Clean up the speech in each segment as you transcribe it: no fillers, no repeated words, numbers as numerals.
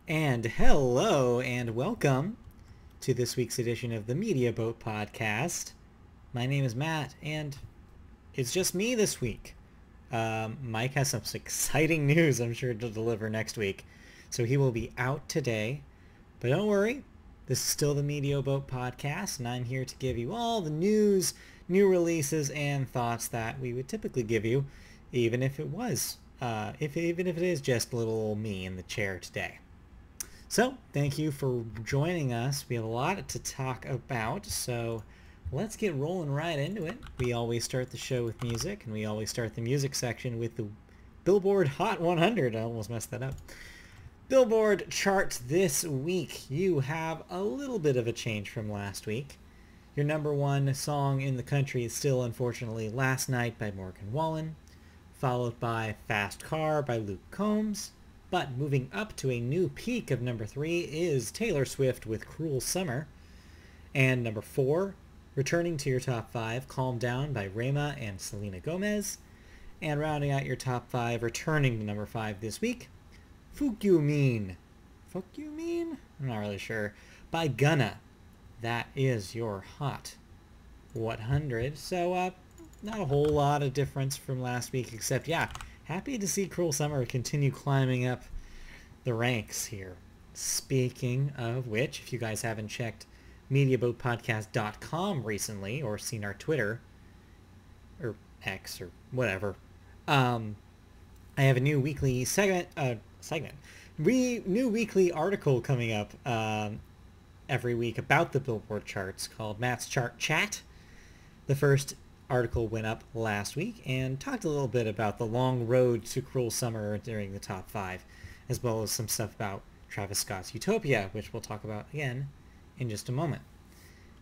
And hello and welcome to this week's edition of the Media Boat Podcast. My name is Matt and it's just me this week. Mike has some exciting news I'm sure to deliver next week. So he will be out today. But don't worry, this is still the Media Boat Podcast and I'm here to give you all the news, new releases, and thoughts that we would typically give you, even if it was, even if it is just little old me in the chair today. So, thank you for joining us. We have a lot to talk about, so let's get rolling right into it. We always start the show with music, and we always start the music section with the Billboard Hot 100. I almost messed that up. Billboard charts this week. You have a little bit of a change from last week. Your number one song in the country is still, unfortunately, Last Night by Morgan Wallen, followed by Fast Car by Luke Combs. But moving up to a new peak of number 3 is Taylor Swift with Cruel Summer. And number 4, returning to your top 5, Calm Down by Rema and Selena Gomez. And rounding out your top 5, returning to number 5 this week, Fuck You Mean? I'm not really sure. By Gunna. That is your Hot 100. So, not a whole lot of difference from last week, except, happy to see Cruel Summer continue climbing up the ranks here. Speaking of which, if you guys haven't checked MediaBoatPodcast.com recently or seen our Twitter, or X, or whatever, I have a new weekly new weekly article coming up every week about the Billboard charts called Matt's Chart Chat. The first article went up last week and talked a little bit about the long road to Cruel Summer during the top 5, as well as some stuff about Travis Scott's Utopia, which we'll talk about again in just a moment.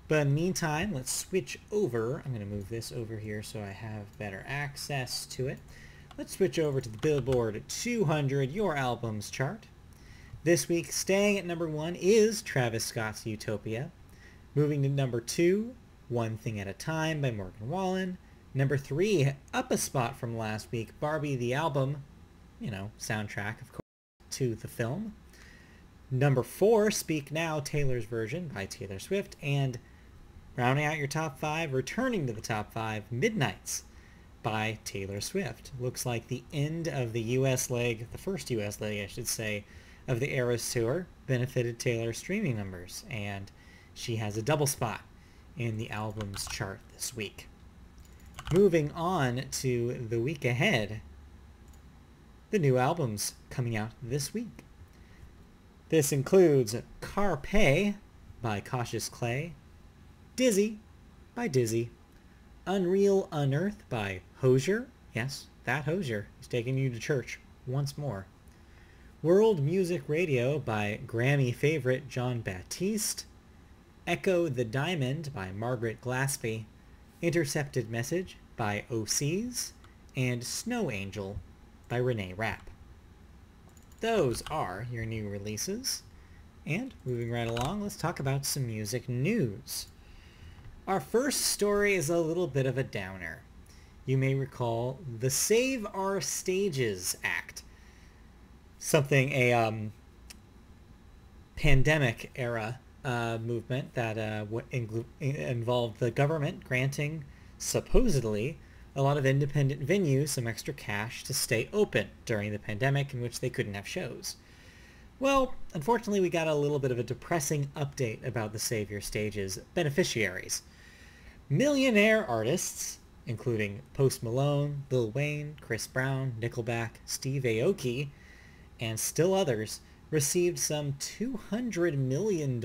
But in the meantime, let's switch over. I'm going to move this over here so I have better access to it. Let's switch over to the Billboard 200 Your Albums chart. This week, staying at number 1 is Travis Scott's Utopia. Moving to number 2, One Thing at a Time by Morgan Wallen. Number 3, up a spot from last week, Barbie the Album, soundtrack, of course, to the film. Number 4, Speak Now, Taylor's Version by Taylor Swift. And rounding out your top 5, returning to the top 5, Midnights by Taylor Swift. Looks like the end of the U.S. leg, the first U.S. leg, I should say, of the Eras Tour benefited Taylor's streaming numbers, and she has a double spot in the albums chart this week. Moving on to the week ahead, the new albums coming out this week. This includes Carpe by Cautious Clay, Dizzy by Dizzy, Unreal Unearth by Hozier. Yes, that Hozier is taking you to church once more. World Music Radio by Grammy favorite Jon Batiste, Echo the Diamond by Margaret Glaspie, Intercepted Message by OCs, and Snow Angel by Renee Rapp. Those are your new releases. And moving right along, let's talk about some music news. Our first story is a little bit of a downer. You may recall the Save Our Stages Act. Something a pandemic era movement that involved the government granting, supposedly, a lot of independent venues some extra cash to stay open during the pandemic in which they couldn't have shows. Well, unfortunately, we got a little bit of a depressing update about the Save Your Stages beneficiaries. Millionaire artists, including Post Malone, Lil Wayne, Chris Brown, Nickelback, Steve Aoki, and still others, received some $200 million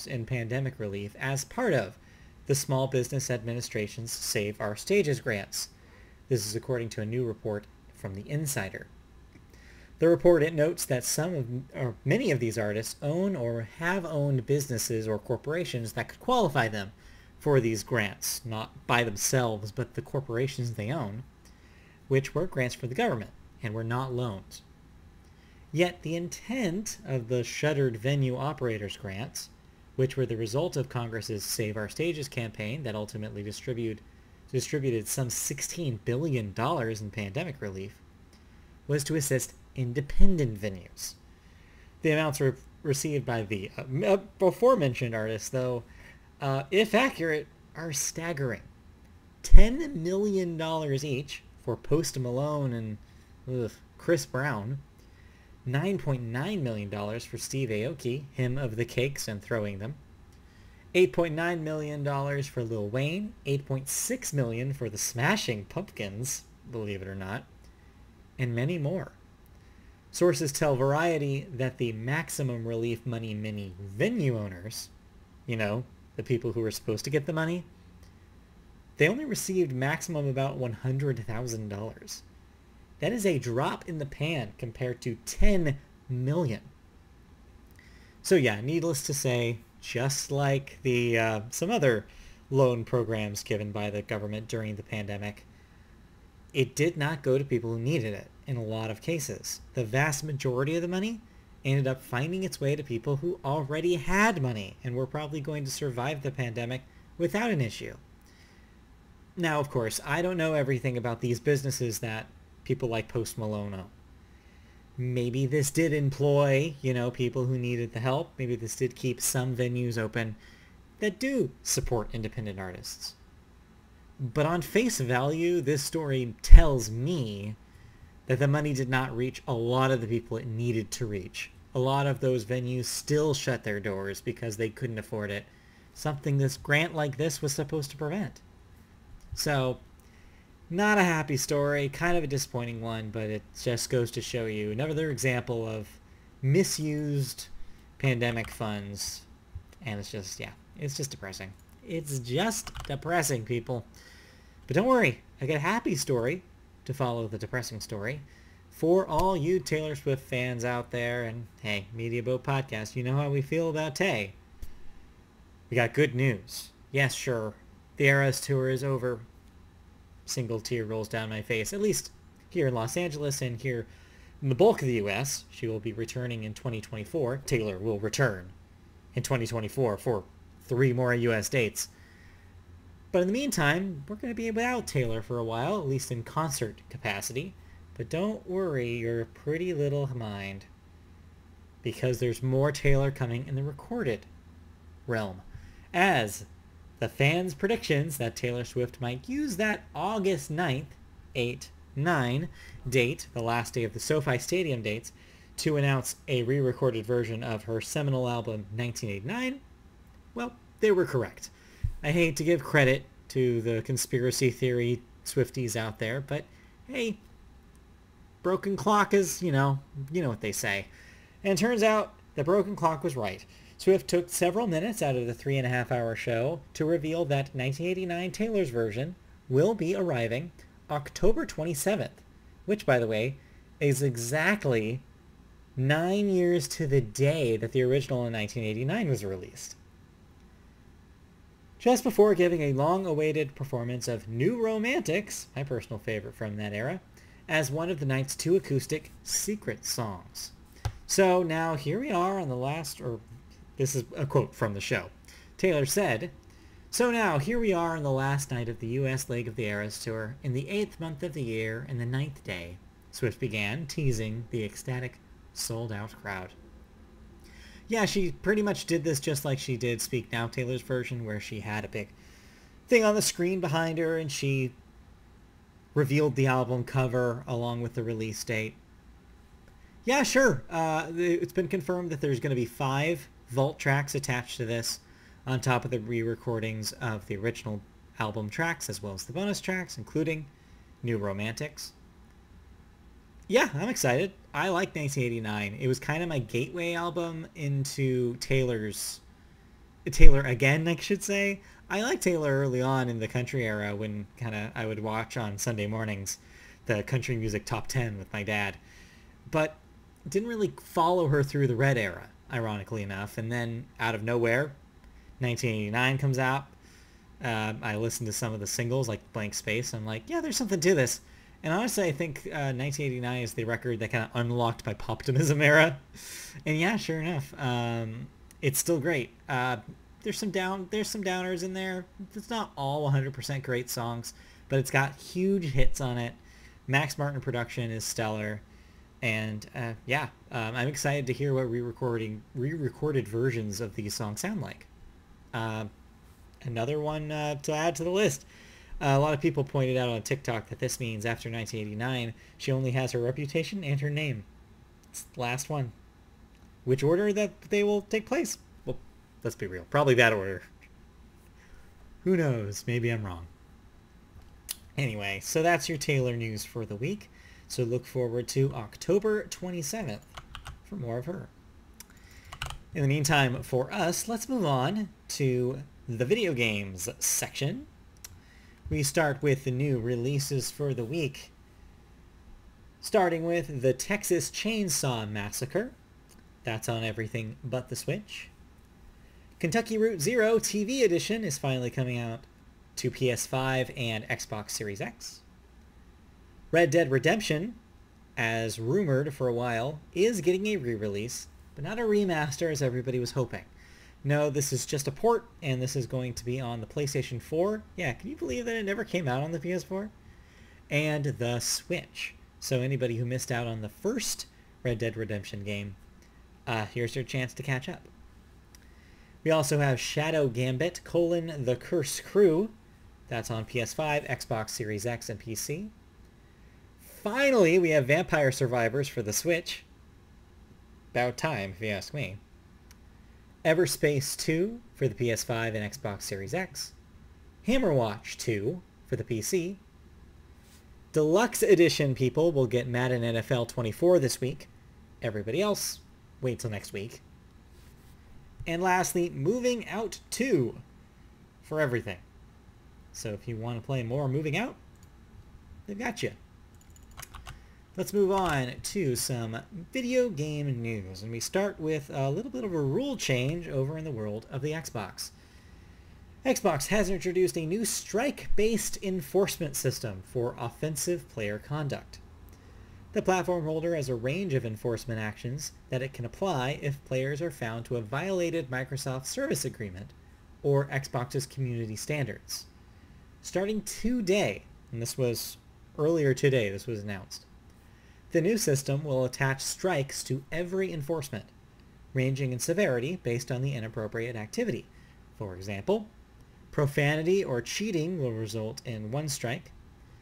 in pandemic relief as part of the Small Business Administration's Save Our Stages grants. This is according to a new report from The Insider. The report, it notes that many of these artists own or have owned businesses or corporations that could qualify them for these grants, not by themselves, but the corporations they own, which were grants for the government and were not loans. Yet the intent of the Shuttered Venue Operators grants, which were the result of Congress's Save Our Stages campaign that ultimately distributed some $16 billion in pandemic relief, was to assist independent venues. The amounts received by the before-mentioned artists, though, if accurate, are staggering. $10 million each for Post Malone and Chris Brown. $9.9 million for Steve Aoki, him of the cakes and throwing them. $8.9 million for Lil Wayne. $8.6 million for the Smashing Pumpkins, believe it or not. And many more. Sources tell Variety that the Maximum Relief Money Mini venue owners, the people who were supposed to get the money, they only received maximum about $100,000. That is a drop in the pan compared to $10 million. So yeah, needless to say, just like the some other loan programs given by the government during the pandemic, it did not go to people who needed it in a lot of cases. The vast majority of the money ended up finding its way to people who already had money and were probably going to survive the pandemic without an issue. Now, of course, I don't know everything about these businesses that people like Post Malone own. Maybe this did employ, people who needed the help. Maybe this did keep some venues open that do support independent artists. But on face value, this story tells me that the money did not reach a lot of the people it needed to reach. A lot of those venues still shut their doors because they couldn't afford it. Something this grant like this was supposed to prevent. So, not a happy story, kind of a disappointing one, but it just goes to show you another example of misused pandemic funds. And it's just depressing. It's just depressing, people. But don't worry, I got a happy story to follow the depressing story for all you Taylor Swift fans out there. And hey, Media Boat Podcast, you know how we feel about Tay. We got good news. Yes, sure, the Eras Tour is over. Single tear rolls down my face, at least here in Los Angeles and here in the bulk of the U.S. She will be returning in 2024. Taylor will return in 2024 for 3 more U.S. dates. But in the meantime, we're going to be without Taylor for a while, at least in concert capacity. But don't worry your pretty little mind, because there's more Taylor coming in the recorded realm. As the fans' predictions that Taylor Swift might use that August 9th, 8-9 date, the last day of the SoFi Stadium dates, to announce a re-recorded version of her seminal album 1989, well, they were correct. I hate to give credit to the conspiracy theory Swifties out there, but hey, broken clock is, you know what they say. And it turns out the broken clock was right. Swift took several minutes out of the 3.5-hour show to reveal that 1989 Taylor's version will be arriving October 27th, which, by the way, is exactly 9 years to the day that the original in 1989 was released. Just before giving a long-awaited performance of New Romantics, my personal favorite from that era, as one of the night's 2 acoustic secret songs. So now here we are on the last, or this is a quote from the show. Taylor said, "So now here we are on the last night of the U.S. leg of the Eras Tour, in the 8th month of the year and the 9th day," Swift began, teasing the ecstatic, sold-out crowd. Yeah, she pretty much did this just like she did Speak Now Taylor's version, where she had a big thing on the screen behind her and she revealed the album cover along with the release date. Yeah, sure. It's been confirmed that there's going to be 5 vault tracks attached to this on top of the re-recordings of the original album tracks as well as the bonus tracks, including New Romantics. Yeah, I'm excited. I like 1989. It was kind of my gateway album into Taylor again, I should say. I liked Taylor early on in the country era when I would watch on Sunday mornings the country music top 10 with my dad. But didn't really follow her through the Red era, ironically enough. And then out of nowhere, 1989 comes out. I listened to some of the singles like Blank Space. I'm like, yeah, there's something to this. And honestly, I think 1989 is the record that kind of unlocked my Poptimism era. And yeah, sure enough, it's still great. There's some downers in there. It's not all 100% great songs, but it's got huge hits on it. Max Martin production is stellar. And yeah, I'm excited to hear what re-recorded versions of these songs sound like. Uh, Another one to add to the list. A lot of people pointed out on TikTok that this means after 1989, she only has her reputation and her name. It's the last one. Which order that they will take place? Well, let's be real. Probably that order. Who knows? Maybe I'm wrong. Anyway, so that's your Taylor news for the week. So look forward to October 27th for more of her. In the meantime, for us, let's move on to the video games section. We start with the new releases for the week, starting with the Texas Chainsaw Massacre. That's on everything but the Switch. Kentucky Route Zero TV Edition is finally coming out to PS5 and Xbox Series X. Red Dead Redemption, as rumored for a while, is getting a re-release, but not a remaster as everybody was hoping. No, this is just a port, and this is going to be on the PlayStation 4. Yeah, can you believe that it never came out on the PS4? And the Switch. So anybody who missed out on the first Red Dead Redemption game, here's your chance to catch up. We also have Shadow Gambit: The Cursed Crew. That's on PS5, Xbox Series X, and PC. Finally, we have Vampire Survivors for the Switch. About time, if you ask me. Everspace 2 for the PS5 and Xbox Series X. Hammerwatch 2 for the PC. Deluxe Edition people will get Madden NFL 24 this week. Everybody else, wait till next week. And lastly, Moving Out 2 for everything. So if you want to play more Moving Out, they've got you. Let's move on to some video game news. And we start with a little bit of a rule change over in the world of the Xbox. Xbox has introduced a new strike-based enforcement system for offensive player conduct. The platform holder has a range of enforcement actions that it can apply if players are found to have violated Microsoft's service agreement or Xbox's community standards. Starting today, and this was earlier today, this was announced, the new system will attach strikes to every enforcement, ranging in severity based on the inappropriate activity. For example, profanity or cheating will result in 1 strike,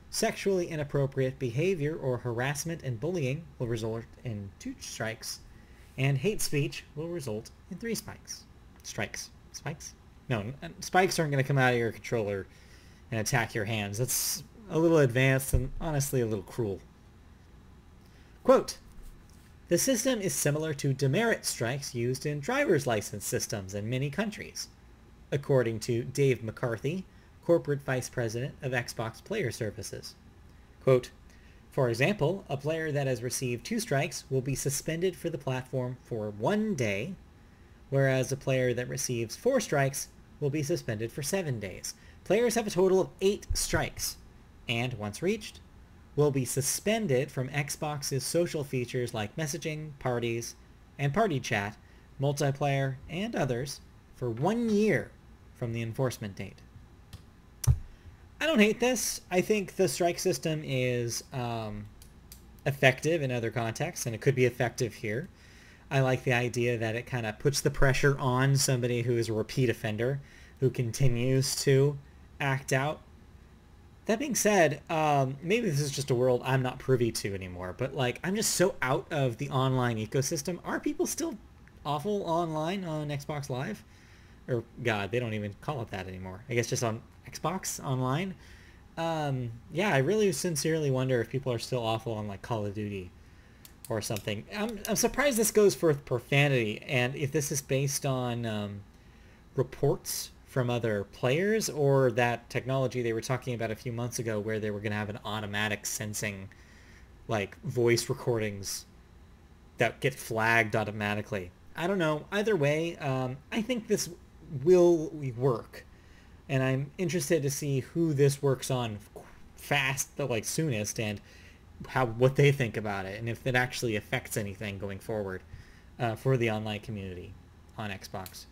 sexually inappropriate behavior or harassment and bullying will result in 2 strikes, and hate speech will result in 3 spikes. Strikes. Spikes? No, spikes aren't going to come out of your controller and attack your hands. That's a little advanced and honestly a little cruel. Quote, "The system is similar to demerit strikes used in driver's license systems in many countries," according to Dave McCarthy, Corporate Vice President of Xbox Player Services. Quote, "For example, a player that has received 2 strikes will be suspended for the platform for 1 day, whereas a player that receives 4 strikes will be suspended for 7 days. Players have a total of 8 strikes, and once reached, will be suspended from Xbox's social features like messaging, parties, and party chat, multiplayer, and others for 1 year from the enforcement date." I don't hate this. I think the strike system is effective in other contexts, and it could be effective here. I like the idea that it kind of puts the pressure on somebody who is a repeat offender, who continues to act out. That being said, maybe this is just a world I'm not privy to anymore, but like I'm just so out of the online ecosystem. Are people still awful online on Xbox Live? Or God, they don't even call it that anymore. I guess just on Xbox Online. Yeah, I really sincerely wonder if people are still awful on like Call of Duty or something. I'm surprised this goes for profanity, and if this is based on reports from other players, or that technology they were talking about a few months ago where they were going to have an automatic sensing like voice recordings that get flagged automatically. I don't know. Either way, I think this will work, and I'm interested to see who this works on fast, like soonest, and what they think about it, and if it actually affects anything going forward for the online community on Xbox.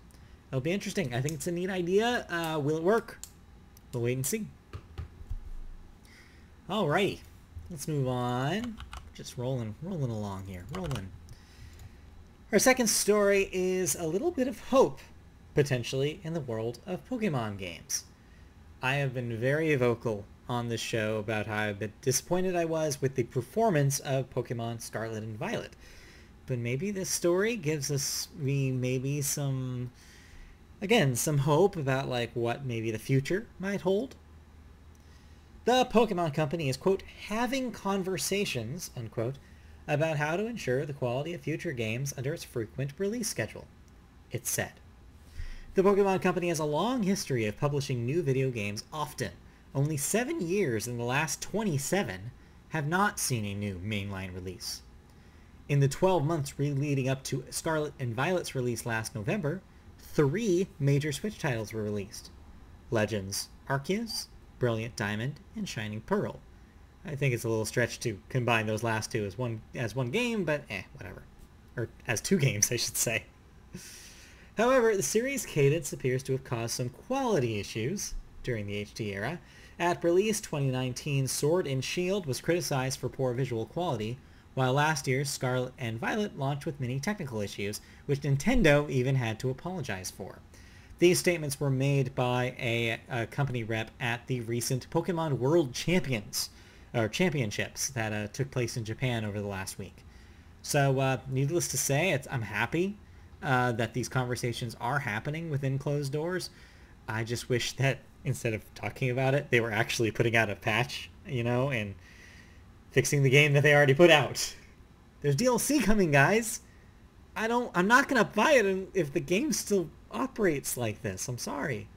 It'll be interesting. I think it's a neat idea. Will it work? We'll wait and see. Alrighty, let's move on Just rolling along here, rolling. Our second story is a little bit of hope, potentially, in the world of Pokemon games. I have been very vocal on this show about how disappointed I was with the performance of Pokemon Scarlet and Violet. But maybe this story gives us maybe some hope about like what maybe the future might hold. The Pokemon Company is, quote, having conversations, unquote, about how to ensure the quality of future games under its frequent release schedule, it said. The Pokemon Company has a long history of publishing new video games often. Only 7 years in the last 27 have not seen a new mainline release. In the 12 months leading up to Scarlet and Violet's release last November, 3 major Switch titles were released. Legends Arceus, Brilliant Diamond, and Shining Pearl. I think it's a little stretch to combine those last two as one game, but whatever. Or as 2 games, I should say. However, the series' cadence appears to have caused some quality issues during the HD era. At release, 2019's Sword and Shield was criticized for poor visual quality, while last year's Scarlet and Violet launched with many technical issues, which Nintendo even had to apologize for. These statements were made by a company rep at the recent Pokemon World Championships that took place in Japan over the last week. So, needless to say, I'm happy that these conversations are happening within closed doors. I just wish that instead of talking about it, they were actually putting out a patch, and fixing the game that they already put out. There's DLC coming, guys. I'm not gonna buy it if the game still operates like this. I'm sorry.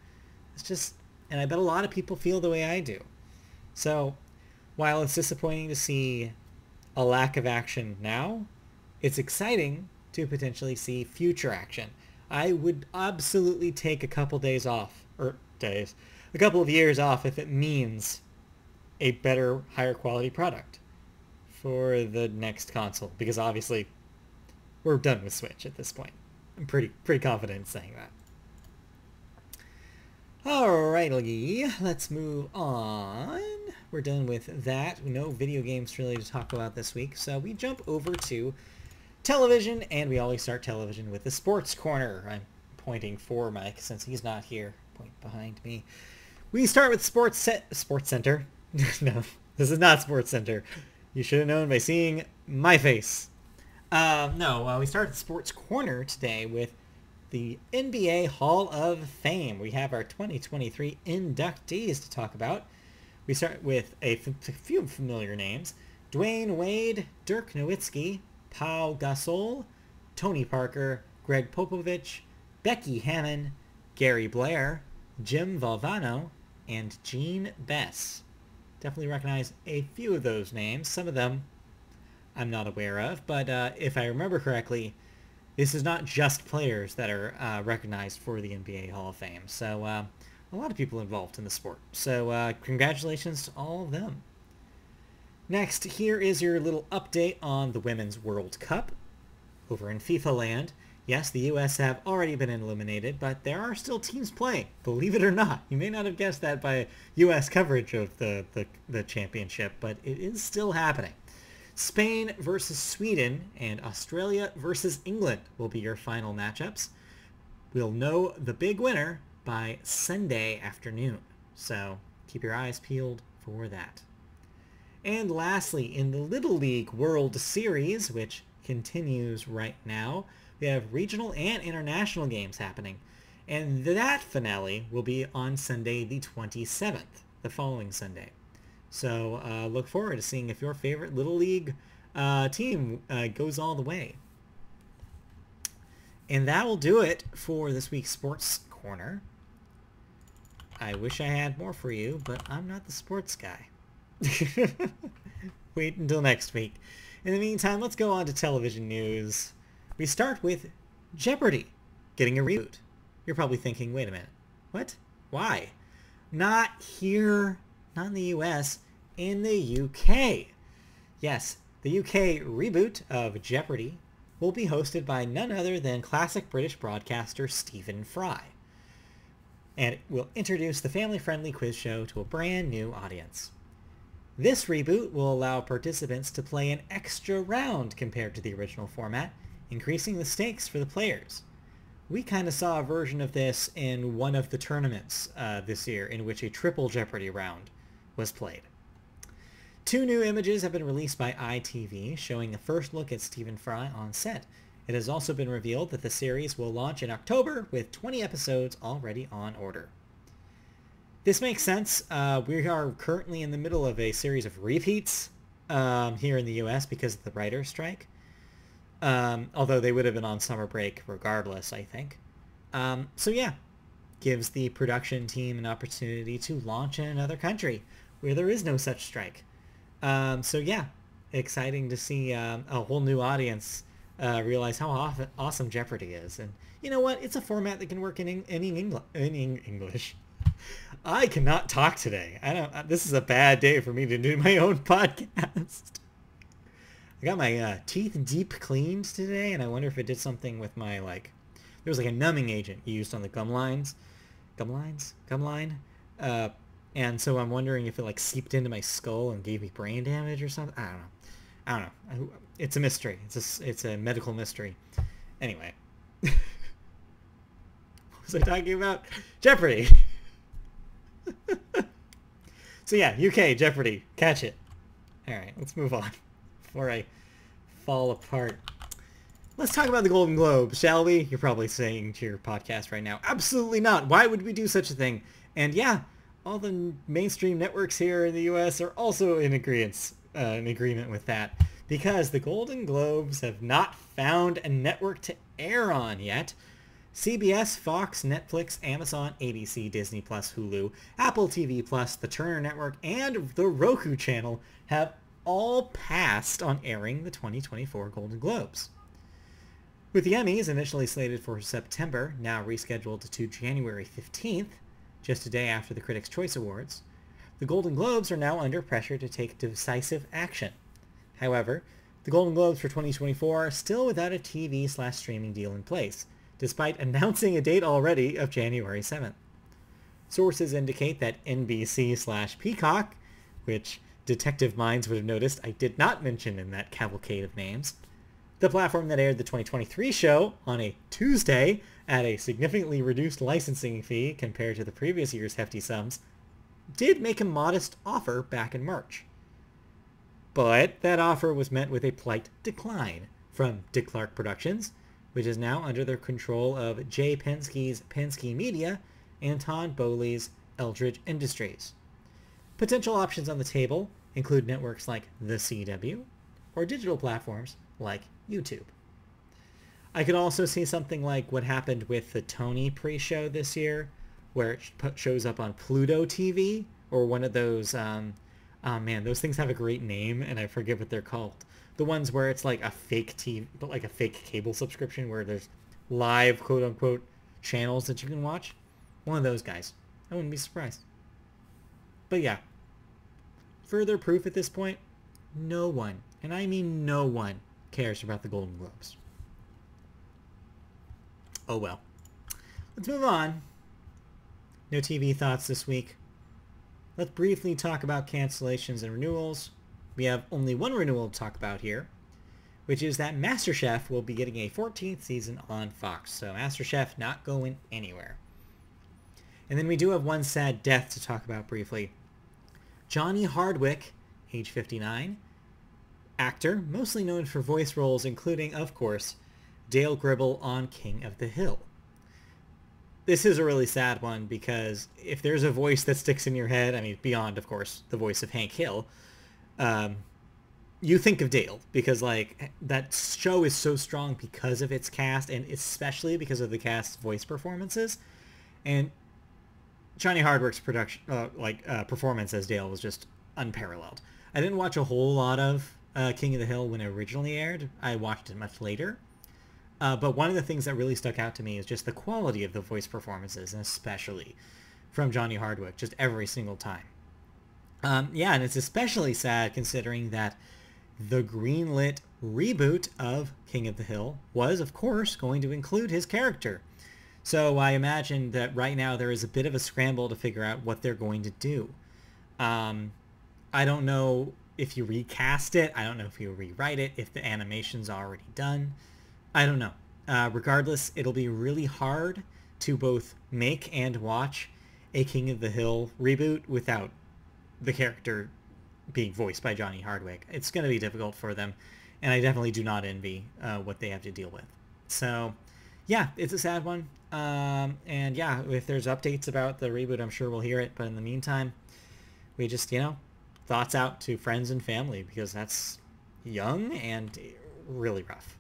It's just, and I bet a lot of people feel the way I do. So, while it's disappointing to see a lack of action now, it's exciting to potentially see future action. I would absolutely take a couple of years off if it means a better, higher quality product for the next console, because obviously we're done with Switch at this point. I'm pretty confident in saying that. Alrighty, let's move on. We're done with that. No video games really to talk about this week, so we jump over to television, and we always start television with the Sports Corner. I'm pointing for Mike since he's not here. Point behind me. We start with Sports Center. No, this is not Sports Center. You should have known by seeing my face. We start the Sports Corner today with the NBA Hall of Fame. We have our 2023 inductees to talk about. We start with a few familiar names: Dwayne Wade, Dirk Nowitzki, Pau Gasol, Tony Parker, Greg Popovich, Becky Hammon, Gary Blair, Jim Valvano, and Gene Bess. Definitely recognize a few of those names. Some of them I'm not aware of, but if I remember correctly, this is not just players that are recognized for the NBA Hall of Fame. So a lot of people involved in the sport. So congratulations to all of them. Next, here is your little update on the Women's World Cup over in FIFA land. Yes, the U.S. have already been eliminated, but there are still teams playing, believe it or not. You may not have guessed that by U.S. coverage of the championship, but it is still happening. Spain versus Sweden and Australia versus England will be your final matchups. We'll know the big winner by Sunday afternoon, so keep your eyes peeled for that. And lastly, in the Little League World Series, which continues right now, we have regional and international games happening. And that finale will be on Sunday the 27th, the following Sunday. So look forward to seeing if your favorite Little League team goes all the way. And that will do it for this week's Sports Corner. I wish I had more for you, but I'm not the sports guy. Wait until next week. In the meantime, let's go on to television news. We start with Jeopardy getting a reboot. You're probably thinking, wait a minute, what? Why? Not here, not in the US, in the UK. Yes, the UK reboot of Jeopardy will be hosted by none other than classic British broadcaster Stephen Fry. And it will introduce the family-friendly quiz show to a brand new audience. This reboot will allow participants to play an extra round compared to the original format, increasing the stakes for the players. We kind of saw a version of this in one of the tournaments this year, in which a triple Jeopardy round was played. 2 new images have been released by ITV, showing a first look at Stephen Fry on set. It has also been revealed that the series will launch in October, with 20 episodes already on order. This makes sense. We are currently in the middle of a series of repeats here in the US because of the writer's strike. Although they would have been on summer break regardless, I think. So yeah, gives the production team an opportunity to launch in another country where there is no such strike. So yeah, exciting to see a whole new audience realize how awesome Jeopardy is. And you know what? It's a format that can work in English. I cannot talk today. This is a bad day for me to do my own podcast. I got my teeth deep cleaned today, and I wonder if it did something with my, there was a numbing agent used on the gum line. And so I'm wondering if it seeped into my skull and gave me brain damage or something. I don't know. It's a mystery. It's a medical mystery. Anyway. What was I talking about? Jeopardy! So yeah, UK Jeopardy. Catch it. Alright, let's move on before I fall apart. Let's talk about the Golden Globes, shall we? You're probably saying to your podcast right now, absolutely not. Why would we do such a thing? And yeah, all the mainstream networks here in the US are also in agreement with that, because the Golden Globes have not found a network to air on yet. CBS, Fox, Netflix, Amazon, ABC, Disney+, Hulu, Apple TV+, the Turner Network, and the Roku channel have all passed on airing the 2024 Golden Globes. With the Emmys initially slated for September, now rescheduled to January 15th, just a day after the Critics' Choice Awards, the Golden Globes are now under pressure to take decisive action. However, the Golden Globes for 2024 are still without a TV/streaming deal in place, despite announcing a date already of January 7th. Sources indicate that NBC/Peacock, which detective minds would have noticed I did not mention in that cavalcade of names, the platform that aired the 2023 show on a Tuesday at a significantly reduced licensing fee compared to the previous year's hefty sums, did make a modest offer back in March. But that offer was met with a polite decline from Dick Clark Productions, which is now under the control of Jay Penske's Penske Media and Todd Bowley's Eldridge Industries. Potential options on the table include networks like The CW or digital platforms like YouTube. I could also see something like what happened with the Tony pre-show this year, where it shows up on Pluto TV, or one of those, oh man, those things have a great name, and I forget what they're called. The ones where it's like a fake TV, but like a fake cable subscription where there's live, quote-unquote, channels that you can watch. One of those guys. I wouldn't be surprised. But yeah, further proof at this point, no one, and I mean no one, cares about the Golden Globes. Oh well. Let's move on. No TV thoughts this week. Let's briefly talk about cancellations and renewals. We have only one renewal to talk about here, which is that MasterChef will be getting a 14th season on Fox. So MasterChef not going anywhere. And then we do have one sad death to talk about briefly. Johnny Hardwick, age 59, actor, mostly known for voice roles including, of course, Dale Gribble on King of the Hill. This is a really sad one because if there's a voice that sticks in your head, I mean, beyond, of course, the voice of Hank Hill, you think of Dale because, that show is so strong because of its cast and especially because of the cast's voice performances. And Johnny Hardwick's performance as Dale was just unparalleled. I didn't watch a whole lot of King of the Hill when it originally aired. I watched it much later. But one of the things that really stuck out to me is just the quality of the voice performances, and especially from Johnny Hardwick, just every single time. Yeah, and it's especially sad considering that the greenlit reboot of King of the Hill was, of course, going to include his character. So I imagine that right now there is a bit of a scramble to figure out what they're going to do. I don't know if you recast it. I don't know if you rewrite it, if the animation's already done. I don't know. Regardless, it'll be really hard to both make and watch a King of the Hill reboot without the character being voiced by Johnny Hardwick. It's going to be difficult for them, and I definitely do not envy what they have to deal with. So, yeah, it's a sad one. And yeah, if there's updates about the reboot, I'm sure we'll hear it. But in the meantime, we just, thoughts out to friends and family, because that's young and really rough.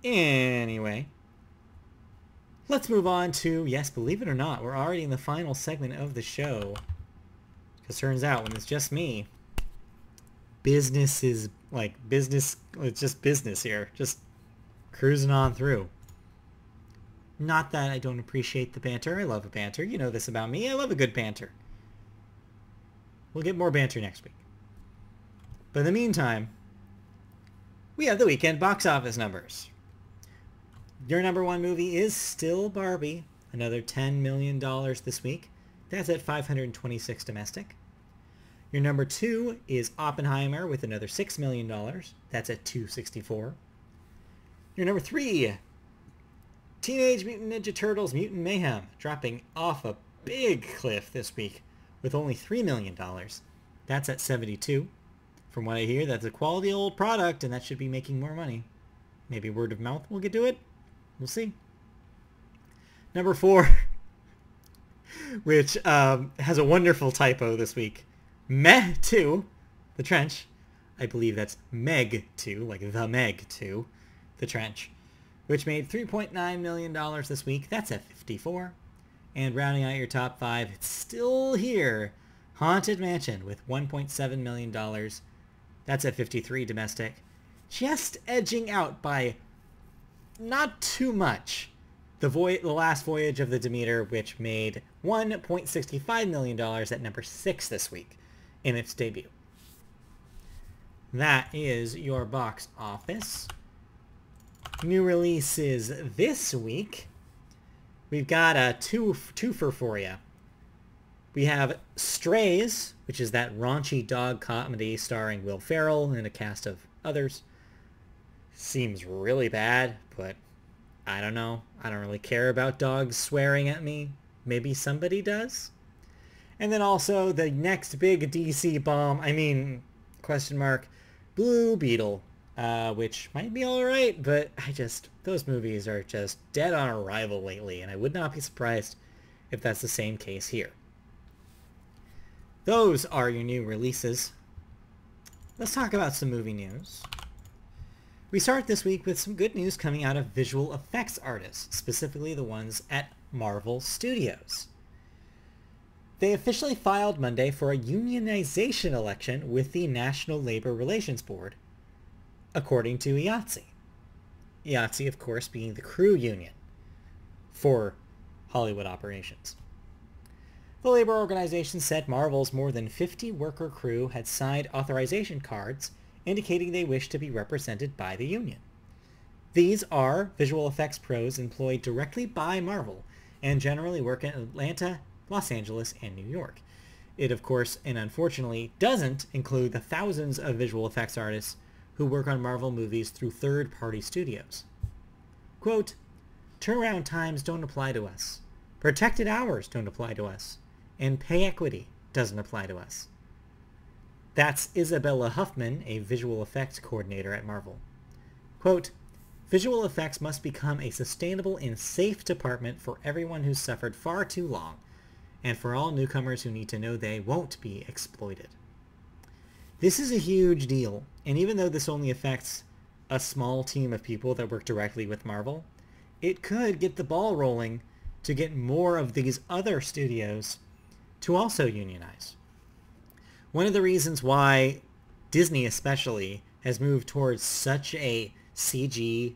Anyway, let's move on to, yes, believe it or not, we're already in the final segment of the show. Because turns out, when it's just me, business is, it's just business here. Just cruising on through. Not that I don't appreciate the banter. I love a banter. You know this about me. I love a good banter. We'll get more banter next week. But in the meantime, we have the weekend box office numbers. Your number one movie is still Barbie. Another $10 million this week. That's at 526 domestic. Your number two is Oppenheimer with another $6 million. That's at 264. Your number three, Teenage Mutant Ninja Turtles Mutant Mayhem, dropping off a big cliff this week with only $3 million. That's at 72. From what I hear, that's a quality old product, and that should be making more money. Maybe word of mouth will get to it. We'll see. Number four, which has a wonderful typo this week. Meg 2, The Trench. I believe that's Meg 2, like the Meg 2, The Trench, which made $3.9 million this week. That's at 54. And rounding out your top five, it's still here. Haunted Mansion with $1.7 million. That's at 53 domestic. Just edging out by not too much the Last Voyage of the Demeter, which made $1.65 million at number 6 this week in its debut. That is your box office. New releases this week. We've got a twofer for you. We have Strays, which is that raunchy dog comedy starring Will Ferrell and a cast of others. Seems really bad, but I don't know. I don't really care about dogs swearing at me. Maybe somebody does. And then also the next big DC bomb, Blue Beetle, which might be alright, but those movies are just dead on arrival lately, and I would not be surprised if that's the same case here. Those are your new releases. Let's talk about some movie news. We start this week with some good news coming out of visual effects artists, specifically the ones at Marvel Studios. They officially filed Monday for a unionization election with the National Labor Relations Board, according to IATSE. IATSE, of course, being the crew union for Hollywood operations. The labor organization said Marvel's more than 50 worker crew had signed authorization cards indicating they wish to be represented by the union. These are visual effects pros employed directly by Marvel and generally work in Atlanta, Los Angeles, and New York. It, of course, and unfortunately, doesn't include the thousands of visual effects artists who work on Marvel movies through third-party studios. Quote, turnaround times don't apply to us. Protected hours don't apply to us. And pay equity doesn't apply to us. That's Isabella Huffman, a visual effects coordinator at Marvel. Quote, visual effects must become a sustainable and safe department for everyone who's suffered far too long, and for all newcomers who need to know they won't be exploited. This is a huge deal, and even though this only affects a small team of people that work directly with Marvel, it could get the ball rolling to get more of these other studios to also unionize. One of the reasons why Disney especially has moved towards such a CG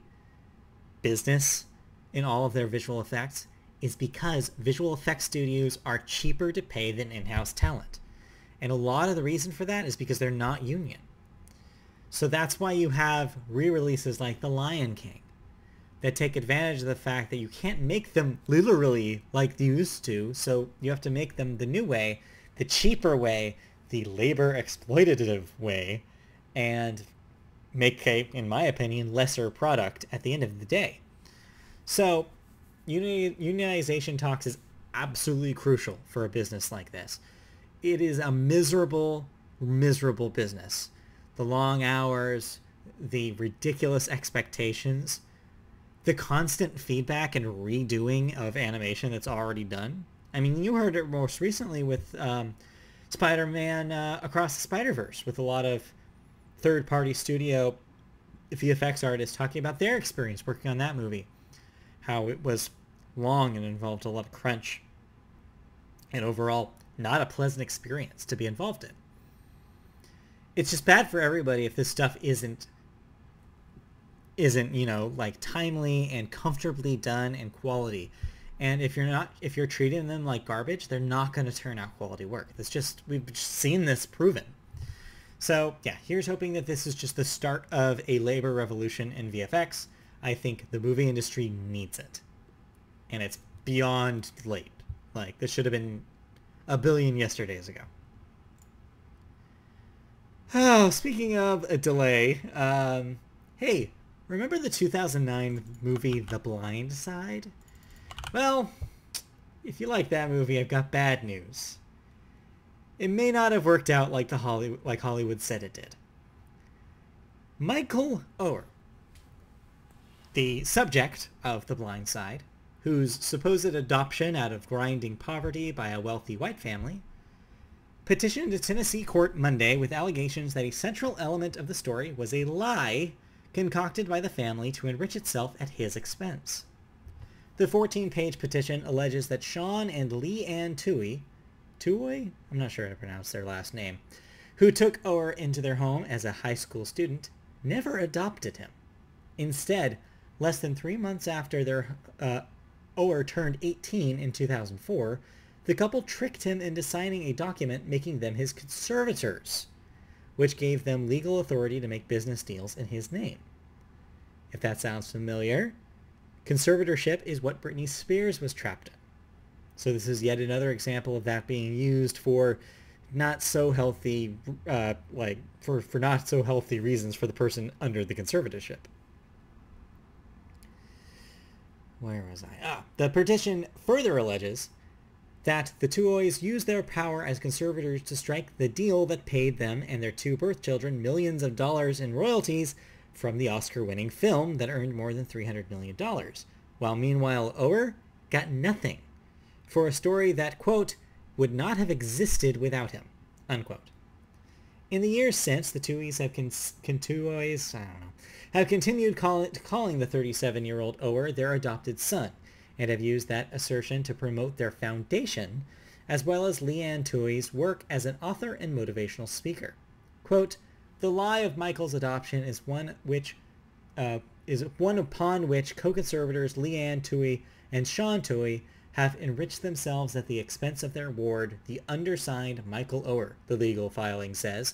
business in all of their visual effects is because visual effects studios are cheaper to pay than in-house talent. And a lot of the reason for that is because they're not union. So that's why you have re-releases like The Lion King that take advantage of the fact that you can't make them literally like they used to, so you have to make them the new way the cheaper way, the labor exploitative way, and make a, in my opinion, lesser product at the end of the day. So unionization talks is absolutely crucial for a business like this. It is a miserable, miserable business. The long hours, the ridiculous expectations, the constant feedback and redoing of animation that's already done. I mean, you heard it most recently with Spider-Man Across the Spider-Verse, with a lot of third-party studio VFX artists talking about their experience working on that movie. How it was long and involved a lot of crunch. And overall, not a pleasant experience to be involved in. It's just bad for everybody if this stuff isn't, you know, like timely and comfortably done and quality. And if you're treating them like garbage, they're not going to turn out quality work. That's just, we've just seen this proven. So yeah, here's hoping that this is just the start of a labor revolution in VFX. I think the movie industry needs it. And it's beyond late. Like, this should have been a billion yesterdays ago. Oh, speaking of a delay, hey, remember the 2009 movie The Blind Side? Well, if you like that movie, I've got bad news. It may not have worked out like Hollywood said it did. Michael Oher, the subject of The Blind Side, whose supposed adoption out of grinding poverty by a wealthy white family, petitioned a Tennessee court Monday with allegations that a central element of the story was a lie concocted by the family to enrich itself at his expense. The 14-page petition alleges that Sean and Leigh Ann Tuohy, I'm not sure how to pronounce their last name, who took Oher into their home as a high school student, never adopted him. Instead, less than 3 months after Oher turned 18 in 2004, the couple tricked him into signing a document making them his conservators, which gave them legal authority to make business deals in his name. If that sounds familiar, conservatorship is what Britney Spears was trapped in. So this is yet another example of that being used for not so healthy, for not so healthy reasons for the person under the conservatorship. Where was I? The petition further alleges that the Tuohys used their power as conservators to strike the deal that paid them and their 2 birth children millions of dollars in royalties from the Oscar-winning film that earned more than $300 million, while meanwhile Oher got nothing for a story that, quote, would not have existed without him, unquote. In the years since, the Tuohys have continued calling the 37-year-old Oher their adopted son, and have used that assertion to promote their foundation, as well as Leigh Ann Tuohy's work as an author and motivational speaker. Quote, the lie of Michael's adoption is one upon which co-conservators Leigh Ann Tuohy and Sean Tuohy have enriched themselves at the expense of their ward, the undersigned Michael Oher, the legal filing says.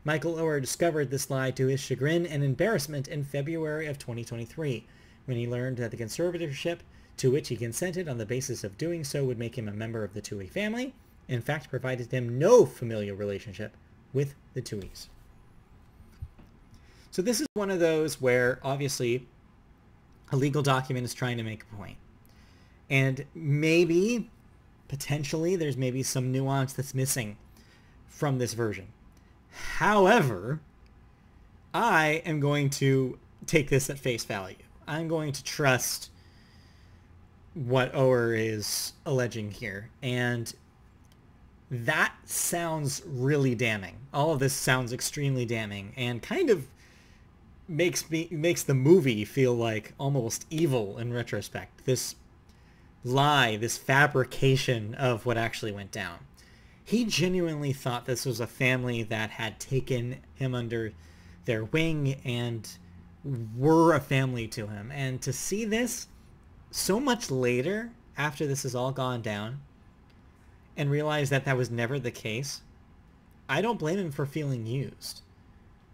Michael Oher discovered this lie to his chagrin and embarrassment in February of 2023, when he learned that the conservatorship to which he consented on the basis of doing so would make him a member of the Tuohy family, in fact provided him no familial relationship with the Tuohys. So this is one of those where, obviously, a legal document is trying to make a point. And maybe, potentially, there's maybe some nuance that's missing from this version. However, I am going to take this at face value. I'm going to trust what Oher is alleging here. And that sounds really damning. All of this sounds extremely damning and kind of makes the movie feel like almost evil in retrospect. This lie, this fabrication of what actually went down. He genuinely thought this was a family that had taken him under their wing and were a family to him. And to see this so much later, after this has all gone down, and realize that that was never the case, I don't blame him for feeling used.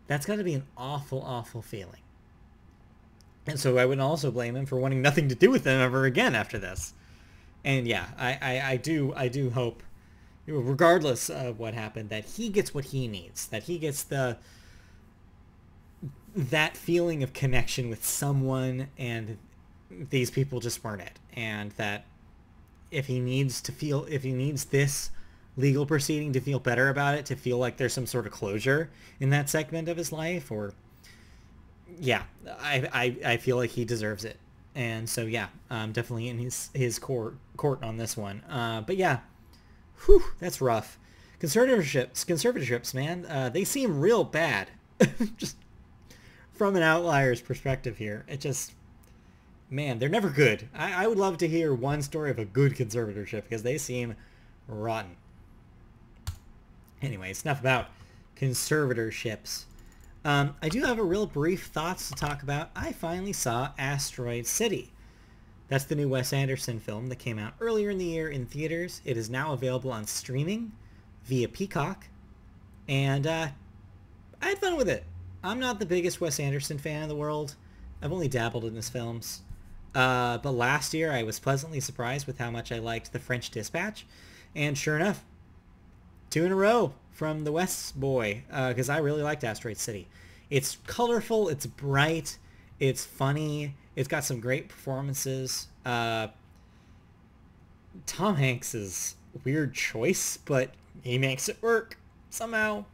That's got to be an awful, awful feeling. And so I would also blame him for wanting nothing to do with them ever again after this. And yeah, I do hope regardless of what happened, that he gets what he needs, that he gets that feeling of connection with someone, and these people just weren't it. And that if he needs this legal proceeding to feel better about it, to feel like there's some sort of closure in that segment of his life, or yeah, I feel like he deserves it. And so yeah, definitely in his court on this one. But yeah, whew, that's rough. Conservatorships, man, they seem real bad. Just from an outlier's perspective here, it just, man, they're never good. I would love to hear one story of a good conservatorship, because they seem rotten. Anyways, enough about conservatorships. I do have a real brief thoughts to talk about. I finally saw Asteroid City. That's the new Wes Anderson film that came out earlier in the year in theaters. It is now available on streaming via Peacock. And I had fun with it. I'm not the biggest Wes Anderson fan in the world. I've only dabbled in his films. But last year I was pleasantly surprised with how much I liked The French Dispatch. And sure enough, 2 in a row from the Wes boy, because I really liked Asteroid City. It's colorful, it's bright, it's funny, it's got some great performances. Tom Hanks is a weird choice, but he makes it work somehow.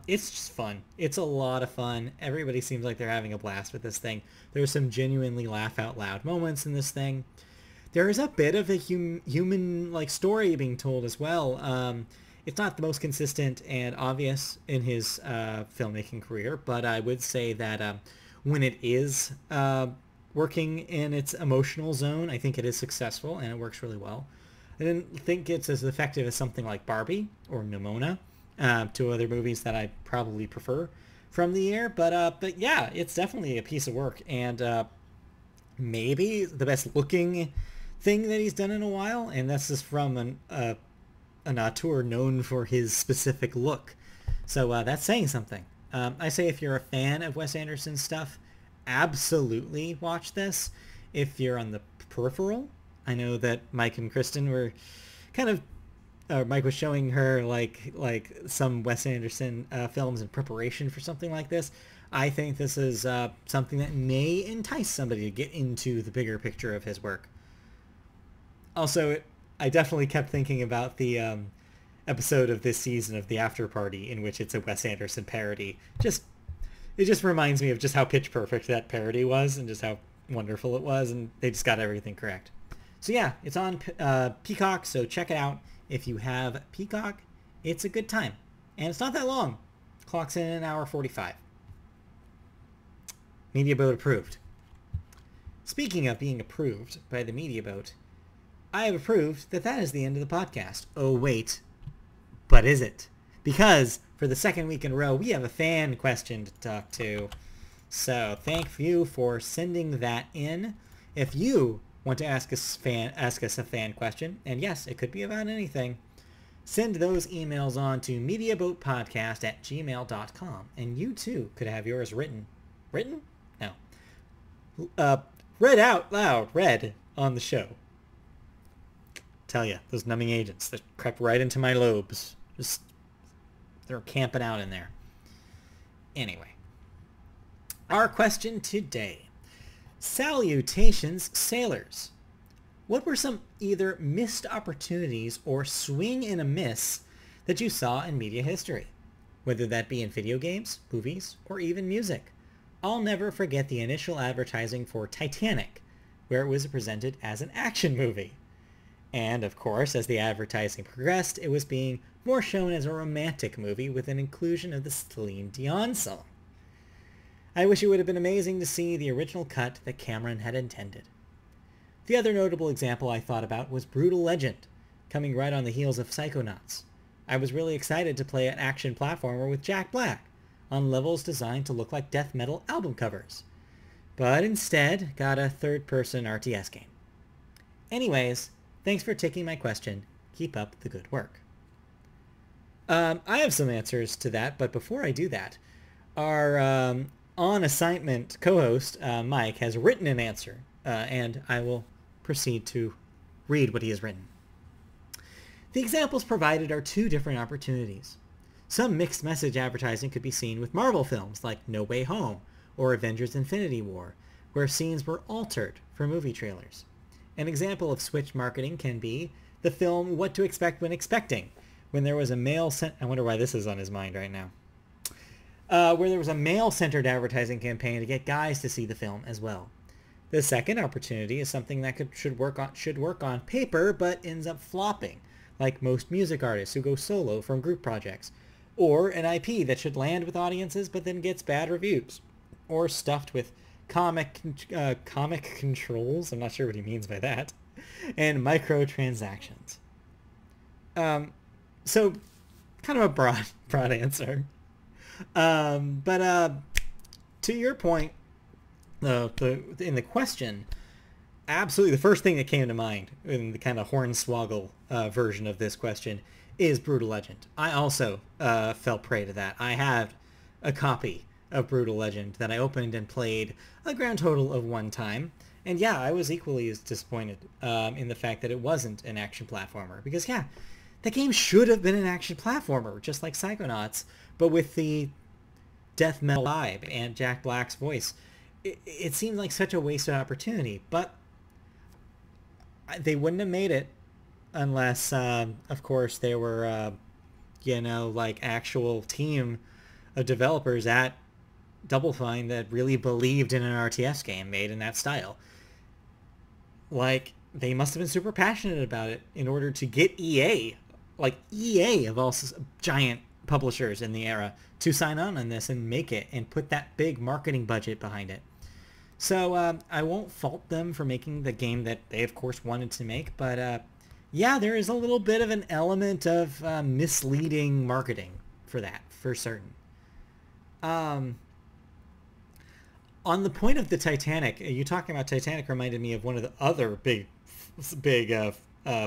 It's just fun. It's a lot of fun. Everybody seems like they're having a blast with this thing. There's some genuinely laugh out loud moments in this thing. There is a bit of a human like story being told as well. It's not the most consistent and obvious in his filmmaking career, but I would say that when it is working in its emotional zone, I think it is successful and it works really well. I didn't think it's as effective as something like Barbie or Nimona, two other movies that I probably prefer from the year, but yeah, it's definitely a piece of work, and maybe the best looking thing that he's done in a while, and this is from an auteur known for his specific look. So that's saying something. I say if you're a fan of Wes Anderson's stuff, absolutely watch this. If you're on the peripheral, I know that Mike and Kristen were kind of, Mike was showing her like some Wes Anderson films in preparation for something like this. I think this is something that may entice somebody to get into the bigger picture of his work. Also, I definitely kept thinking about the episode of this season of The After Party in which it's a Wes Anderson parody. It just reminds me of just how pitch perfect that parody was and just how wonderful it was, and they just got everything correct. So yeah, it's on Peacock, so check it out. If you have Peacock, it's a good time. And it's not that long. Clocks in an hour 45. Media Boat approved. Speaking of being approved by the Media Boat, I have approved that is the end of the podcast. Oh, wait. But is it? Because for the second week in a row, we have a fan question to talk to. So thank you for sending that in. If you want to ask us a fan question, and yes, it could be about anything, send those emails on to mediaboatpodcast@gmail.com, and you too could have yours written? No. Read out loud, read on the show. Tell you, those numbing agents that crept right into my lobes. They're camping out in there. Anyway, our question today. Salutations, sailors. What were some either missed opportunities or swing and a miss that you saw in media history? Whether that be in video games, movies, or even music. I'll never forget the initial advertising for Titanic, where it was presented as an action movie. And, of course, as the advertising progressed, it was being more shown as a romantic movie with an inclusion of the Celine Dion song. I wish it would have been amazing to see the original cut that Cameron had intended. The other notable example I thought about was Brutal Legend, coming right on the heels of Psychonauts. I was really excited to play an action platformer with Jack Black, on levels designed to look like death metal album covers, but instead got a third-person RTS game. Anyways, thanks for taking my question. Keep up the good work. I have some answers to that, but before I do that, our on-assignment co-host, Mike, has written an answer, and I will proceed to read what he has written. The examples provided are two different opportunities. Some mixed message advertising could be seen with Marvel films like No Way Home or Avengers Infinity War, where scenes were altered for movie trailers. An example of switch marketing can be the film What to Expect When Expecting, when there was a I wonder why this is on his mind right now. Where there was a male-centered advertising campaign to get guys to see the film as well. The second opportunity is something that should work on paper but ends up flopping, like most music artists who go solo from group projects, or an IP that should land with audiences but then gets bad reviews, or stuffed with comic controls, I'm not sure what he means by that, and microtransactions. So kind of a broad answer. But to your point, in the question, absolutely the first thing that came to mind in the kind of hornswoggle version of this question is Brutal Legend. I also fell prey to that. I have a copy of Brutal Legend that I opened and played a grand total of one time. And yeah, I was equally as disappointed in the fact that it wasn't an action platformer. Because yeah, the game should have been an action platformer, just like Psychonauts, but with the death metal vibe and Jack Black's voice. It seemed like such a wasted opportunity, but they wouldn't have made it unless, of course, they were, like actual team of developers at Double Fine that really believed in an RTS game made in that style. Like, they must have been super passionate about it in order to get EA, like EA of all giant publishers in the era, to sign on this and make it and put that big marketing budget behind it. So I won't fault them for making the game that they of course wanted to make, but yeah, there is a little bit of an element of misleading marketing for that, for certain. On the point of the Titanic, you talking about Titanic reminded me of one of the other big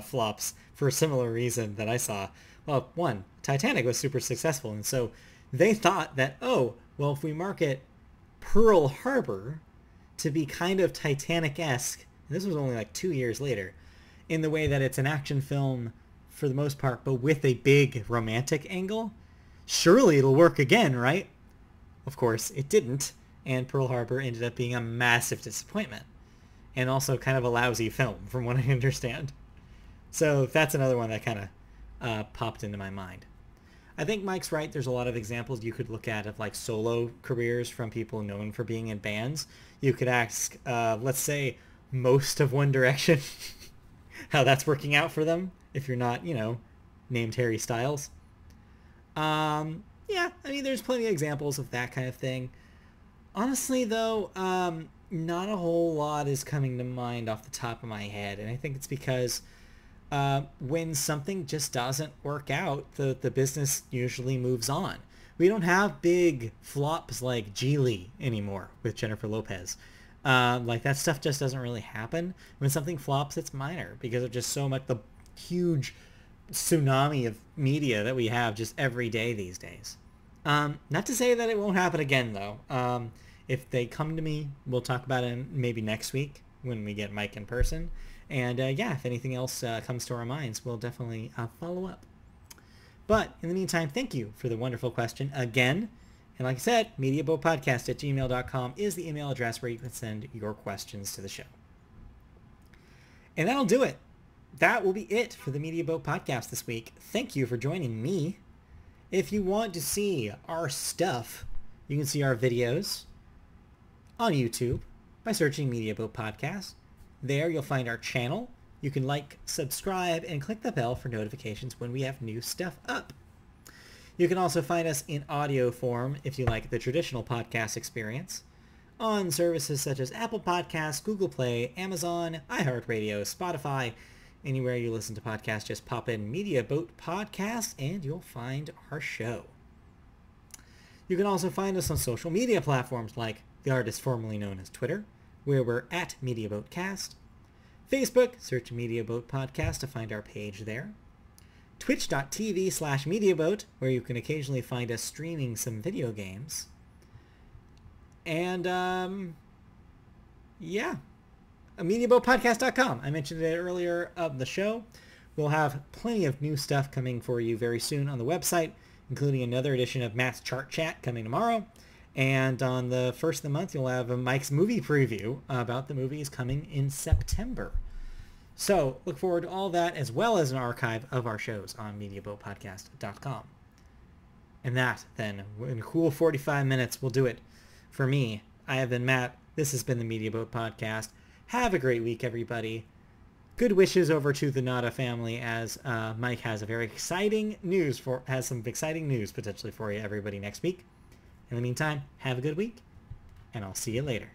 flops for a similar reason that I saw. Well, one, Titanic was super successful, and so they thought that, oh, well, if we market Pearl Harbor to be kind of Titanic-esque, and this was only like 2 years later, in the way that it's an action film for the most part, but with a big romantic angle, surely it'll work again, right? Of course, it didn't, and Pearl Harbor ended up being a massive disappointment, and also kind of a lousy film, from what I understand. So that's another one that kind of popped into my mind. I think Mike's right. There's a lot of examples you could look at of like solo careers from people known for being in bands. You could ask, let's say, most of One Direction, how that's working out for them if you're not, named Harry Styles. Yeah, I mean, there's plenty of examples of that kind of thing. Honestly, though, not a whole lot is coming to mind off the top of my head, and I think it's because when something just doesn't work out, the business usually moves on. We don't have big flops like Geely anymore with Jennifer Lopez. Like that stuff just doesn't really happen. When something flops, it's minor because of just so much the huge tsunami of media that we have just every day these days. Not to say that it won't happen again, though. If they come to me, we'll talk about it maybe next week when we get Mike in person. And yeah, if anything else comes to our minds, we'll definitely follow up. But in the meantime, thank you for the wonderful question again. And like I said, mediaboatpodcast@gmail.com is the email address where you can send your questions to the show. And that'll do it. That will be it for the Media Boat Podcast this week. Thank you for joining me. If you want to see our stuff, you can see our videos on YouTube by searching Media Boat Podcast. There you'll find our channel. You can like, subscribe, and click the bell for notifications when we have new stuff up. You can also find us in audio form if you like the traditional podcast experience on services such as Apple Podcasts, Google Play, Amazon, iHeartRadio, Spotify. Anywhere you listen to podcasts, just pop in Media Boat Podcast and you'll find our show. You can also find us on social media platforms like the artist formerly known as Twitter, where we're at MediaBoatCast. Facebook, search Media Boat Podcast to find our page there. Twitch.tv/MediaBoat, where you can occasionally find us streaming some video games. And, yeah. MediaBoatPodcast.com. I mentioned it earlier of the show, We'll have plenty of new stuff coming for you very soon on the website, including another edition of Matt's Chart Chat coming tomorrow. And on the first of the month, you'll have a Mike's movie preview about the movies coming in September. So look forward to all that, as well as an archive of our shows on MediaBoatPodcast.com. And that, then, in a cool 45 minutes, will do it for me. I have been Matt. This has been the Media Boat Podcast. Have a great week, everybody. Good wishes over to the Nada family, as Mike has some exciting news potentially for you, everybody, next week. In the meantime, have a good week, and I'll see you later.